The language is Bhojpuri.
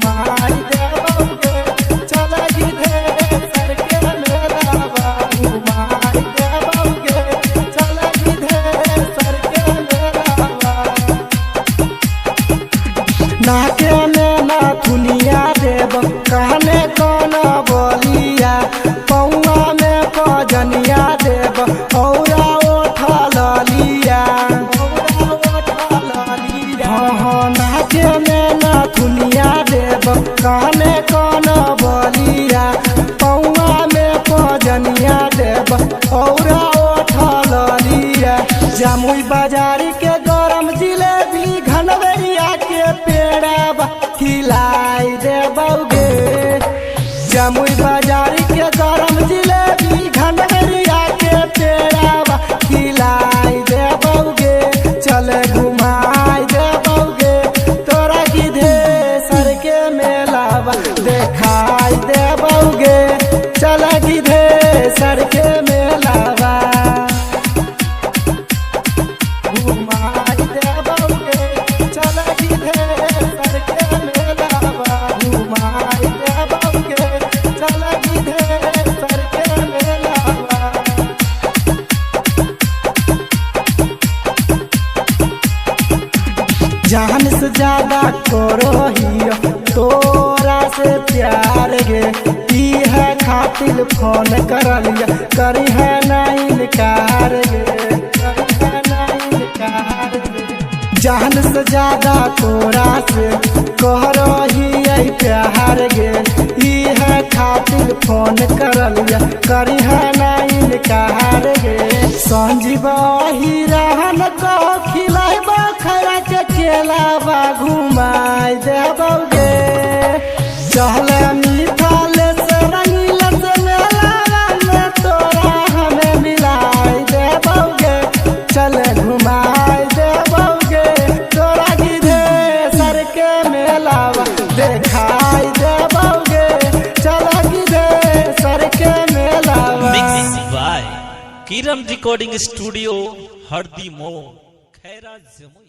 घुमाई देबोगे चल गिधे सर के मेलावा घुमाई देबोगे चल गिधे सर के मेलावा नाके में ना दुनिया देव कहने कौन बोलिया पौआ में पजनिया देव औरा उठल लिया हाँ नाके में ना दुनिया देव कहने कौन बोलिया पौआ में पजनिया देव औरा उठल लिया जमुई बाजारी के गरम जिलेबी घनवरिया के पेड़ा खिलाई देबोगे जमुई बाजारी के गरम जिलेबी घनवरिया के पेड़ा खिलाई देबोगे चल घुमाई देबोगे तोरा गिधे सर के मेलावा देखाई देबोगे चल गिधे सर के मेलावा घुमाई देबोगे चल गिधे सर के मेलावा घुमाई देबोगे चल गिधे सर के मेलावा जान से ज्यादा करो हियो तोरा से प्यार गे ई है खातिर फोन करलिया करी है नहीं इनकार गे करी है नहीं इनकार गे जान से ज्यादा तोरा से करो ही प्यार गे ई है खातिर फोन करलिया करी है नहीं इनकार गे संजीवा ही रहन को खिलाइबा खरा के केलावा घुमाई देबोगे चल मिठाल से रंगील से मेलावा में तोरा हमें मिलाई देबोगे चल घुमाई देबोगे तोरा गिधे सर के मेलावा देखाई देबोगे चल गिधे सर के मेलावा किरण रिकॉर्डिंग स्टूडियो हरदी मो खैरा जमुई।